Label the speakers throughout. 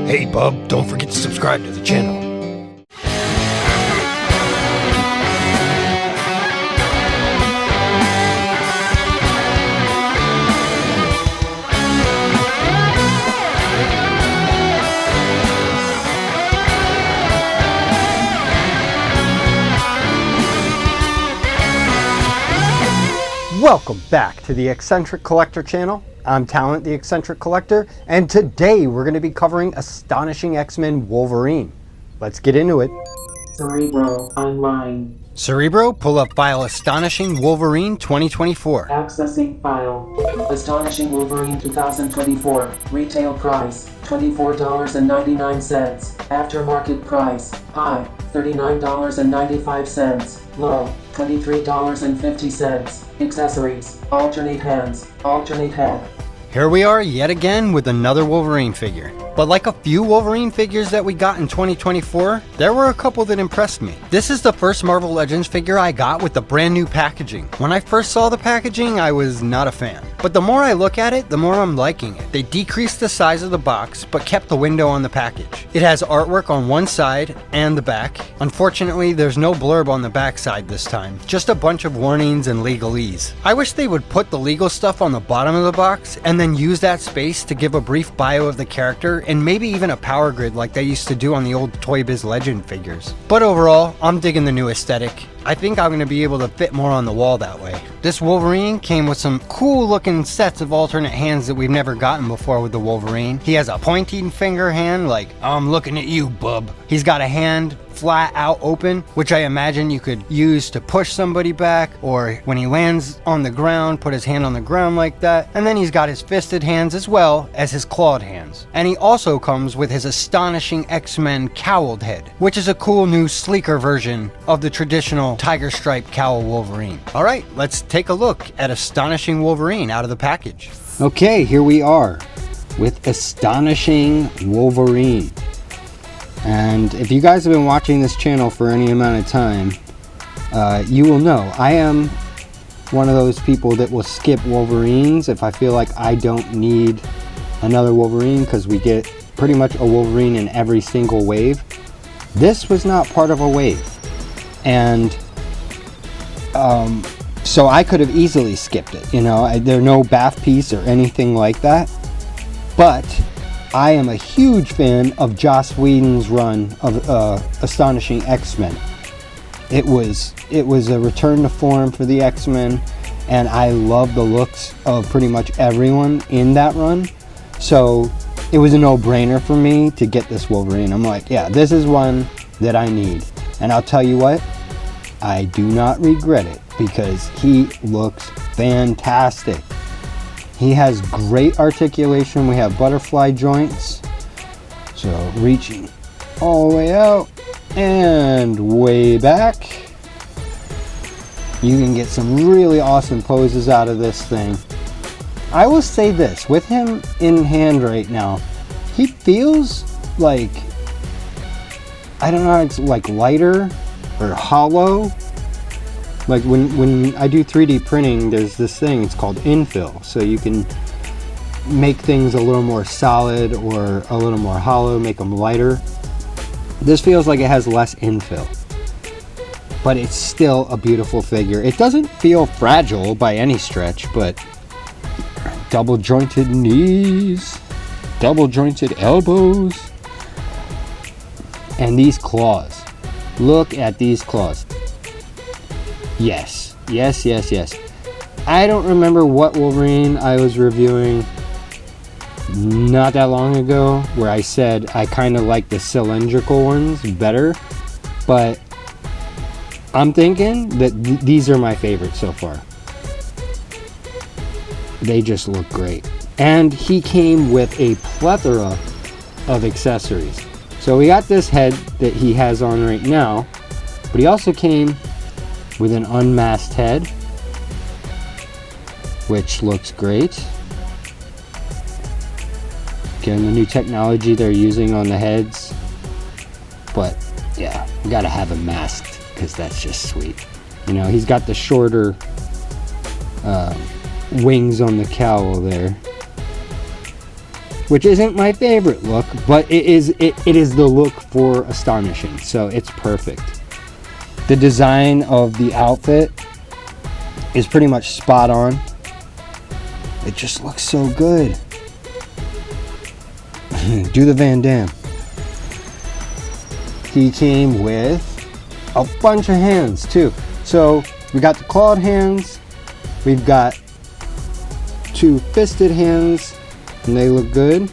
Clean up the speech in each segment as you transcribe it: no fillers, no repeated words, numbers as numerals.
Speaker 1: Hey bub, don't forget to subscribe to the channel.
Speaker 2: Welcome back to the X-Centric Collector channel. I'm Talent, the X-Centric Collector, and today we're going to be covering Astonishing X-Men Wolverine. Let's get into it.
Speaker 3: Cerebro online.
Speaker 2: Cerebro, pull up file Astonishing Wolverine 2024.
Speaker 3: Accessing file. Astonishing Wolverine 2024. Retail price $24.99. Aftermarket price high $39.95. Low $23.50. Accessories: alternate hands, alternate head.
Speaker 2: Here we are yet again with another Wolverine figure. But like a few Wolverine figures that we got in 2024, there were a couple that impressed me. This is the first Marvel Legends figure I got with the brand new packaging. When I first saw the packaging, I was not a fan. But the more I look at it, the more I'm liking it. They decreased the size of the box, but kept the window on the package. It has artwork on one side and the back. Unfortunately, there's no blurb on the back side this time, just a bunch of warnings and legalese. I wish they would put the legal stuff on the bottom of the box and then use that space to give a brief bio of the character and maybe even a power grid like they used to do on the old Toy Biz Legend figures. But overall, I'm digging the new aesthetic. I think I'm going to be able to fit more on the wall that way. This Wolverine came with some cool looking sets of alternate hands that we've never gotten before with the Wolverine. He has a pointing finger hand like, I'm looking at you, bub. He's got a hand flat out open, which I imagine you could use to push somebody back, or when he lands on the ground, put his hand on the ground like that. And then he's got his fisted hands as well as his clawed hands. And he also comes with his Astonishing X-Men cowled head, which is a cool new sleeker version of the traditional tiger stripe cowl Wolverine. All right, let's take a look at Astonishing Wolverine out of the package. Okay, here we are with Astonishing Wolverine. And if you guys have been watching this channel for any amount of time, you will know I am one of those people that will skip Wolverines if I feel like I don't need another Wolverine, because we get pretty much a Wolverine in every single wave. This was not part of a wave, and so I could have easily skipped it. You know, there's no bath piece or anything like that, but I am a huge fan of Joss Whedon's run of Astonishing X-Men. It was a return to form for the X-Men, and I love the looks of pretty much everyone in that run. So it was a no-brainer for me to get this Wolverine. I'm like, yeah, this is one that I need. And I'll tell you what, I do not regret it, because he looks fantastic. He has great articulation. We have butterfly joints. So reaching all the way out and way back. You can get some really awesome poses out of this thing. I will say this, with him in hand right now, he feels like, I don't know, it's like lighter or hollow. Like when I do 3D printing, there's this thing, it's called infill. So you can make things a little more solid or a little more hollow, make them lighter. This feels like it has less infill, but it's still a beautiful figure. It doesn't feel fragile by any stretch, but double jointed knees, double jointed elbows, and these claws. Look at these claws. Yes, yes, yes, yes. I don't remember what Wolverine I was reviewing not that long ago, where I said I kind of like the cylindrical ones better, but I'm thinking that these are my favorites so far. They just look great. And he came with a plethora of accessories. So we got this head that he has on right now, but he also came with an unmasked head, which looks great. Again, the new technology they're using on the heads, but yeah, you gotta have him masked because that's just sweet. You know, he's got the shorter wings on the cowl there. which isn't my favorite look, but it is the look for Astonishing, so it's perfect. The design of the outfit is pretty much spot on. It just looks so good. Do the Van Damme. He came with a bunch of hands too. So we got the clawed hands, we've got 2 fisted hands, and they look good.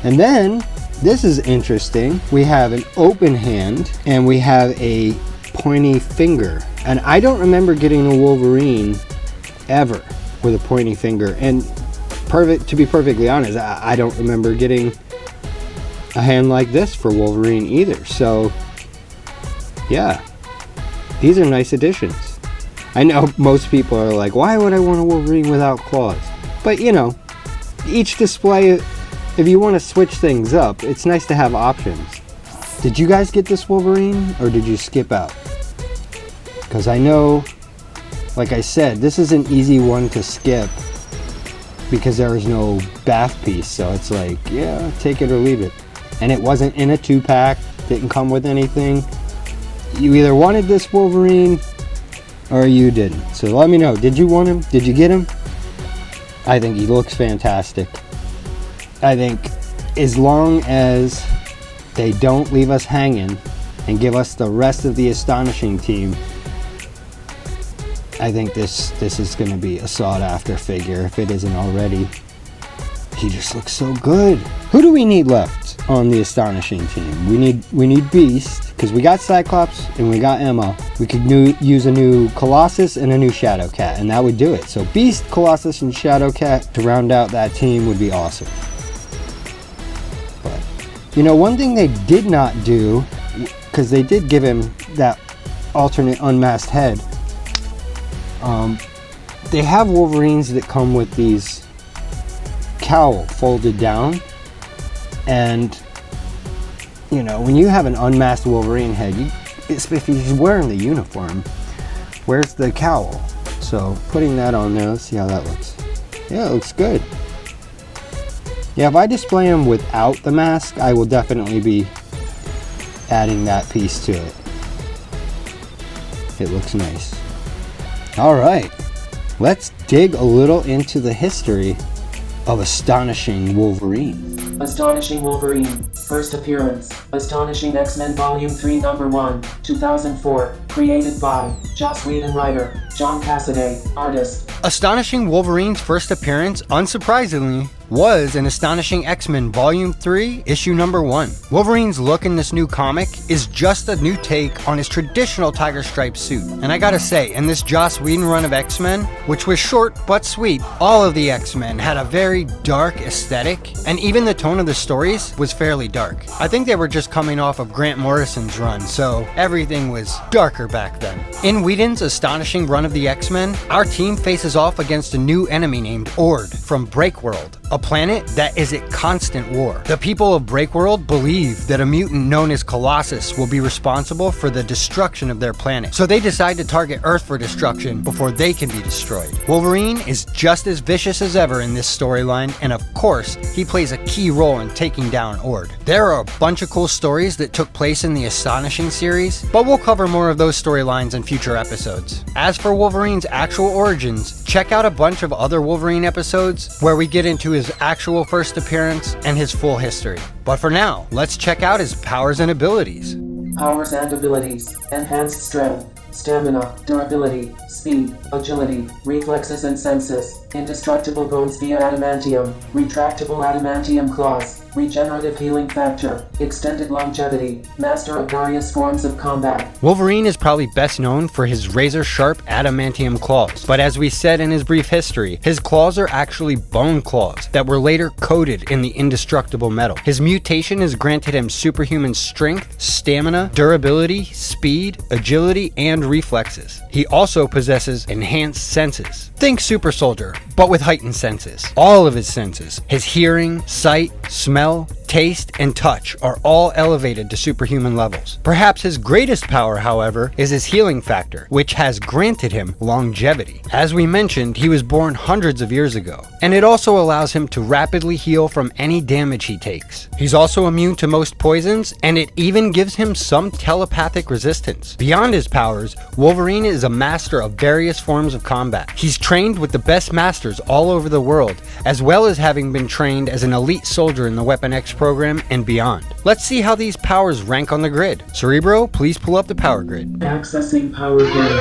Speaker 2: And then, this is interesting, we have an open hand and we have a pointy finger. And I don't remember getting a Wolverine ever with a pointy finger. And to be perfectly honest, I don't remember getting a hand like this for Wolverine either. So yeah, these are nice additions. I know most people are like, why would I want a Wolverine without claws? But you know, each display, if you want to switch things up, it's nice to have options. Did you guys get this Wolverine or did you skip out? Because I know, like I said, this is an easy one to skip because there is no bath piece. So it's like, yeah, take it or leave it. And it wasn't in a 2-pack, didn't come with anything. You either wanted this Wolverine or you didn't. So let me know, did you want him? Did you get him? I think he looks fantastic. I think as long as they don't leave us hanging and give us the rest of the Astonishing team, I think this is going to be a sought after figure if it isn't already. He just looks so good. Who do we need left on the Astonishing team? We need Beast, because we got Cyclops and we got Emma. We could use a new Colossus and a new Shadowcat, and that would do it. So Beast, Colossus, and Shadowcat to round out that team would be awesome. But you know, one thing they did not do, because they did give him that alternate unmasked head. They have Wolverines that come with these cowl folded down, and you know, when you have an unmasked Wolverine head, if he's wearing the uniform, where's the cowl? So putting that on there, let's see how that looks. Yeah, it looks good. Yeah, if I display him without the mask, I will definitely be adding that piece to it. It looks nice. All right, let's dig a little into the history of Astonishing Wolverine.
Speaker 3: Astonishing Wolverine, first appearance, Astonishing X-Men Volume 3 Number 1, 2004, created by Joss Whedon, writer, John Cassaday, artist.
Speaker 2: Astonishing Wolverine's first appearance, unsurprisingly, was in Astonishing X-Men Volume 3, Issue Number 1. Wolverine's look in this new comic is just a new take on his traditional tiger stripe suit. And I gotta say, in this Joss Whedon run of X-Men, which was short but sweet, all of the X-Men had a very dark aesthetic, and even the tone of the stories was fairly dark. I think they were just coming off of Grant Morrison's run, so everything was darker back then. In Whedon's Astonishing run of the X-Men, our team faces off against a new enemy named Ord from Breakworld, a planet that is at constant war. The people of Breakworld believe that a mutant known as Colossus will be responsible for the destruction of their planet, so they decide to target Earth for destruction before they can be destroyed. Wolverine is just as vicious as ever in this storyline, and of course, he plays a key role in taking down Ord. There are a bunch of cool stories that took place in the Astonishing series, but we'll cover more of those storylines in future episodes. As for Wolverine's actual origins, check out a bunch of other Wolverine episodes where we get into his actual first appearance and his full history. But for now, let's check out his powers and abilities.
Speaker 3: Powers and abilities, enhanced strength, stamina, durability, speed, agility, reflexes and senses, indestructible bones via adamantium, retractable adamantium claws, regenerative healing factor, extended longevity, master of various forms of combat.
Speaker 2: Wolverine is probably best known for his razor-sharp adamantium claws, but as we said in his brief history, his claws are actually bone claws that were later coated in the indestructible metal. His mutation has granted him superhuman strength, stamina, durability, speed, agility, and reflexes. He also possesses enhanced senses. Think Super Soldier, but with heightened senses. All of his senses, his hearing, sight, smell, taste, and touch are all elevated to superhuman levels. Perhaps his greatest power, however, is his healing factor, which has granted him longevity. As we mentioned, he was born hundreds of years ago, and it also allows him to rapidly heal from any damage he takes. He's also immune to most poisons, and it even gives him some telepathic resistance. Beyond his powers, Wolverine is a master of various forms of combat. He's trained with the best masters all over the world, as well as having been trained as an elite soldier in the Weapon X program and beyond. Let's see how these powers rank on the grid. Cerebro, please pull up the power grid.
Speaker 3: Accessing power grid.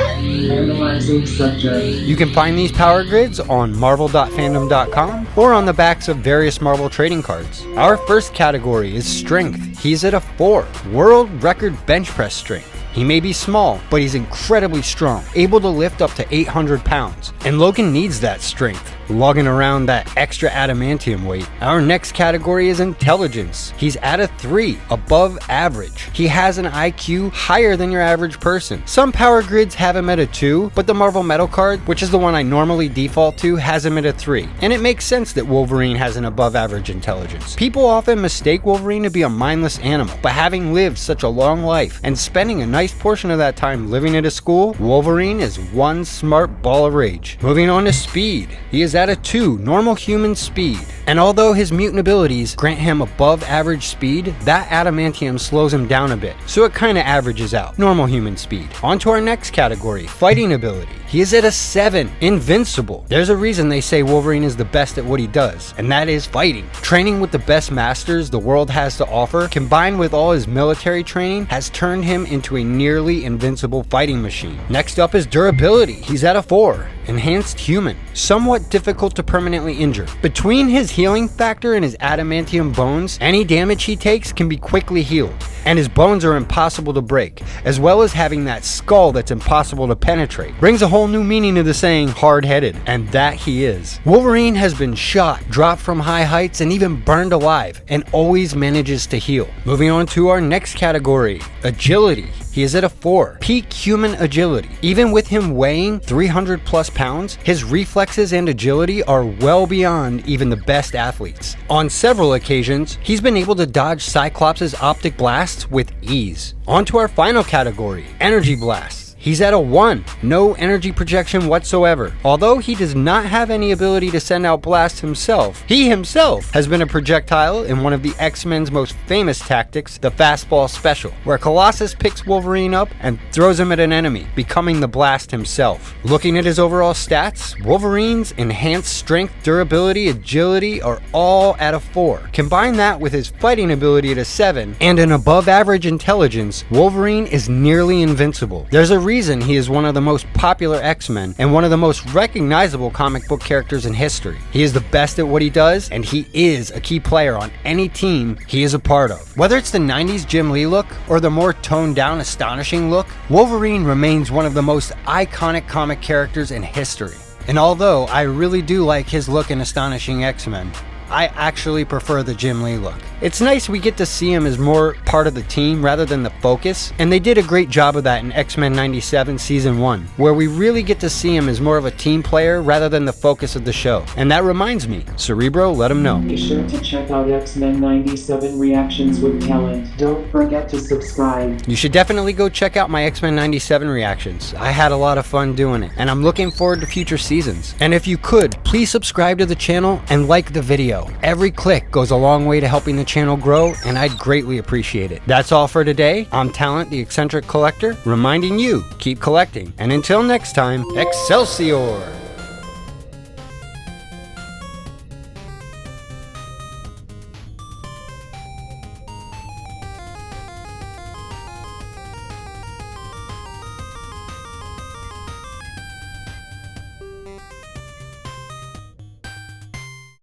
Speaker 3: Analyzing subject.
Speaker 2: You can find these power grids on marvel.fandom.com or on the backs of various Marvel trading cards. Our first category is strength. He's at a 4, world record bench press strength. He may be small, but he's incredibly strong, able to lift up to 800 pounds. And Logan needs that strength, lugging around that extra adamantium weight. Our next category is intelligence. He's at a 3, above average. He has an IQ higher than your average person. Some power grids have him at a 2, but the Marvel Metal card, which is the one I normally default to, has him at a 3. And it makes sense that Wolverine has an above average intelligence. People often mistake Wolverine to be a mindless animal, but having lived such a long life and spending a nice portion of that time living at a school, Wolverine is one smart ball of rage. Moving on to speed. He is at a 2, normal human speed. And although his mutant abilities grant him above average speed, that adamantium slows him down a bit, so it kinda averages out, normal human speed. On to our next category, fighting ability. He is at a 7, invincible. There's a reason they say Wolverine is the best at what he does, and that is fighting. Training with the best masters the world has to offer, combined with all his military training, has turned him into a nearly invincible fighting machine. Next up is durability. He's at a 4, enhanced human. Somewhat difficult to permanently injure. Between his healing factor and his adamantium bones, any damage he takes can be quickly healed, and his bones are impossible to break, as well as having that skull that's impossible to penetrate. Brings a whole new meaning to the saying hard-headed, and that he is. Wolverine has been shot, dropped from high heights, and even burned alive, and always manages to heal. Moving on to our next category, agility. He is at a 4, peak human agility. Even with him weighing 300 plus pounds, his reflexes and agility are well beyond even the best athletes. On several occasions, he's been able to dodge Cyclops' optic blasts with ease. On to our final category, energy blasts. He's at a 1, no energy projection whatsoever. Although he does not have any ability to send out blasts himself, he himself has been a projectile in one of the X-Men's most famous tactics, the fastball special, where Colossus picks Wolverine up and throws him at an enemy, becoming the blast himself. Looking at his overall stats, Wolverine's enhanced strength, durability, agility are all at a 4. Combine that with his fighting ability at a 7 and an above average intelligence, Wolverine is nearly invincible. There's a reason he is one of the most popular X-Men and one of the most recognizable comic book characters in history. He is the best at what he does, and he is a key player on any team he is a part of. Whether it's the 90s Jim Lee look or the more toned down Astonishing look, Wolverine remains one of the most iconic comic characters in history. And although I really do like his look in Astonishing X-Men, I actually prefer the Jim Lee look. It's nice we get to see him as more part of the team rather than the focus, and they did a great job of that in X-Men 97 Season 1, where we really get to see him as more of a team player rather than the focus of the show. And that reminds me, Cerebro, let him know.
Speaker 3: Be sure to check out X-Men 97 Reactions with Talent. Don't forget to subscribe.
Speaker 2: You should definitely go check out my X-Men 97 reactions. I had a lot of fun doing it, and I'm looking forward to future seasons. And if you could, please subscribe to the channel and like the video. Every click goes a long way to helping the channel grow, and I'd greatly appreciate it. That's all for today. I'm Talent, the Eccentric Collector, reminding you, keep collecting. And until next time, Excelsior!